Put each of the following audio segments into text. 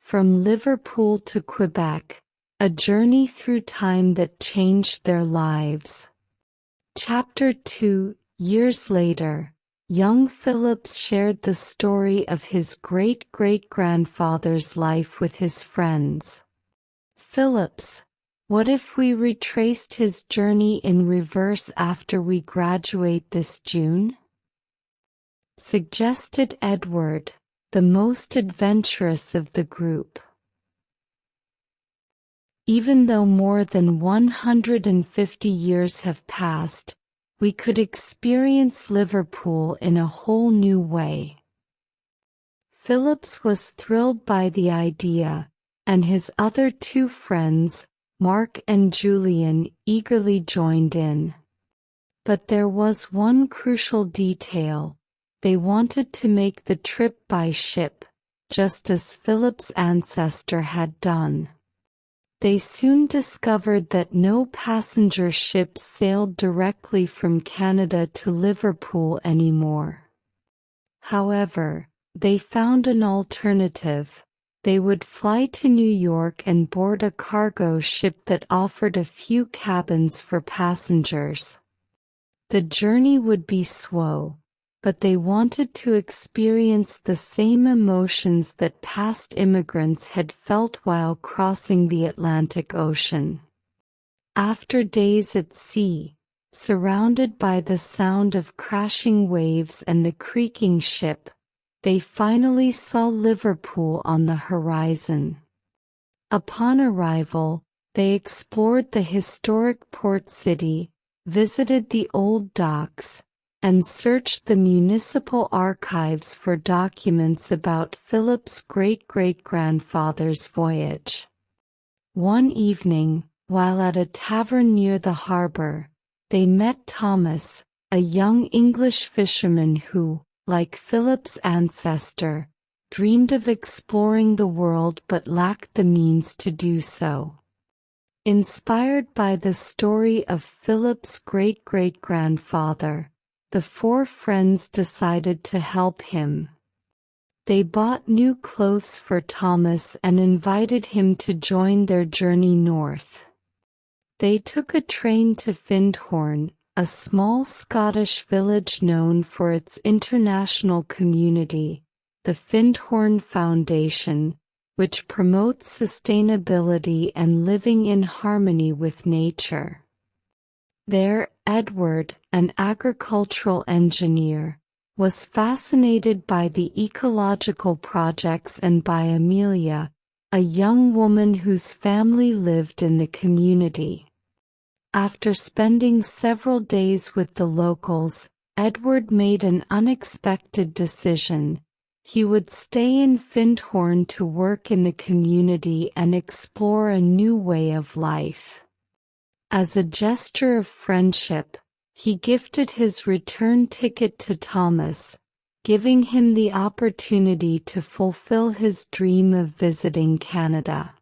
From Liverpool to Quebec, a journey through time that changed their lives. Chapter 2. Years later, young Phillips shared the story of his great-great-grandfather's life with his friends. Phillips, what if we retraced his journey in reverse after we graduate this June? Suggested Edward, the most adventurous of the group. Even though more than 150 years have passed, we could experience Liverpool in a whole new way. Phillips was thrilled by the idea, and his other two friends, Mark and Julian, eagerly joined in. But there was one crucial detail: they wanted to make the trip by ship, just as Phillips' ancestor had done. They soon discovered that no passenger ships sailed directly from Canada to Liverpool anymore. However, they found an alternative. They would fly to New York and board a cargo ship that offered a few cabins for passengers. The journey would be slow, but they wanted to experience the same emotions that past immigrants had felt while crossing the Atlantic Ocean. After days at sea, surrounded by the sound of crashing waves and the creaking ship, they finally saw Liverpool on the horizon. Upon arrival, they explored the historic port city, visited the old docks, and searched the municipal archives for documents about Phillips' great-great-grandfather's voyage. One evening, while at a tavern near the harbor, they met Thomas, a young English fisherman who, like Phillips' ancestor, dreamed of exploring the world but lacked the means to do so. Inspired by the story of Phillips' great-great-grandfather, the four friends decided to help him. They bought new clothes for Thomas and invited him to join their journey north. They took a train to Findhorn, a small Scottish village known for its international community, the Findhorn Foundation, which promotes sustainability and living in harmony with nature. There, Edward, an agricultural engineer, was fascinated by the ecological projects and by Amelia, a young woman whose family lived in the community. After spending several days with the locals, Edward made an unexpected decision. He would stay in Findhorn to work in the community and explore a new way of life. As a gesture of friendship, he gifted his return ticket to Thomas, giving him the opportunity to fulfill his dream of visiting Canada.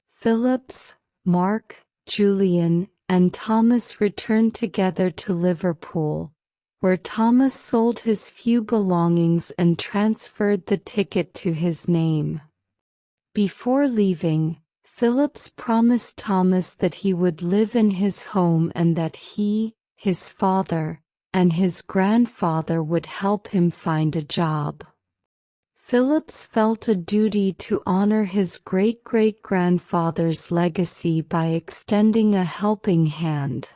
Phillips, Mark, Julian, and Thomas returned together to Liverpool, where Thomas sold his few belongings and transferred the ticket to his name. Before leaving, Phillips promised Thomas that he would live in his home and that he, his father, and his grandfather would help him find a job. Phillips felt a duty to honor his great-great-grandfather's legacy by extending a helping hand.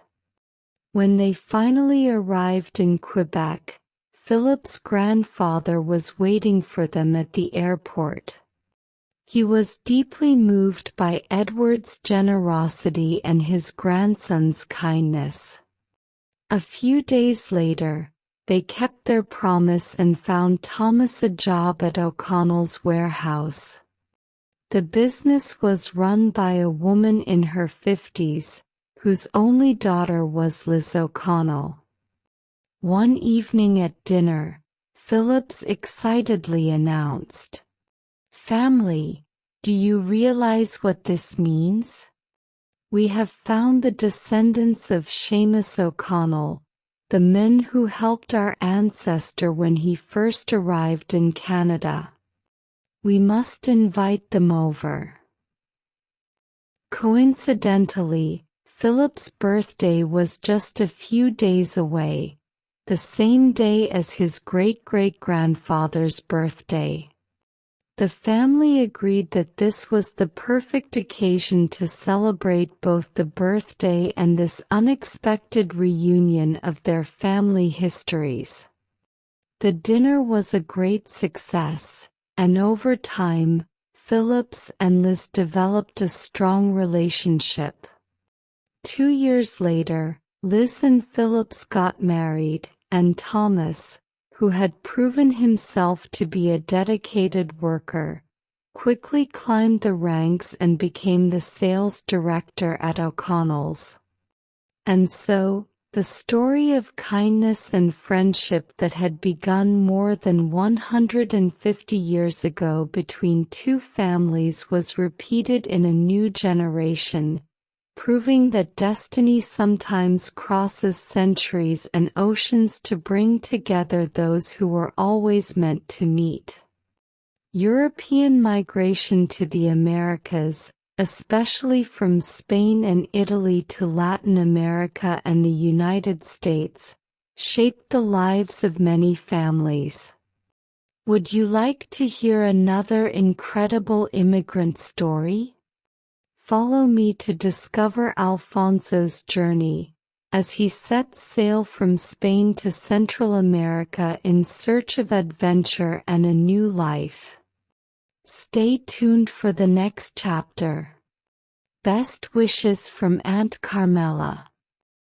When they finally arrived in Quebec, Phillips' grandfather was waiting for them at the airport. He was deeply moved by Edward's generosity and his grandson's kindness. A few days later, they kept their promise and found Thomas a job at O'Connell's warehouse. The business was run by a woman in her 50s, whose only daughter was Liz O'Connell. One evening at dinner, Phillips excitedly announced, "Family, do you realize what this means? We have found the descendants of Seamus O'Connell, the men who helped our ancestor when he first arrived in Canada. We must invite them over." Coincidentally, Philip's birthday was just a few days away, the same day as his great-great-grandfather's birthday. The family agreed that this was the perfect occasion to celebrate both the birthday and this unexpected reunion of their family histories. The dinner was a great success, and over time, Phillips and Liz developed a strong relationship. 2 years later, Liz and Phillips got married, and Thomas, who had proven himself to be a dedicated worker, quickly climbed the ranks and became the sales director at O'Connell's. And so, the story of kindness and friendship that had begun more than 150 years ago between two families was repeated in a new generation, proving that destiny sometimes crosses centuries and oceans to bring together those who were always meant to meet. European migration to the Americas, especially from Spain and Italy to Latin America and the United States, shaped the lives of many families. Would you like to hear another incredible immigrant story? Follow me to discover Alfonso's journey, as he sets sail from Spain to Central America in search of adventure and a new life. Stay tuned for the next chapter. Best wishes from Aunt Carmela.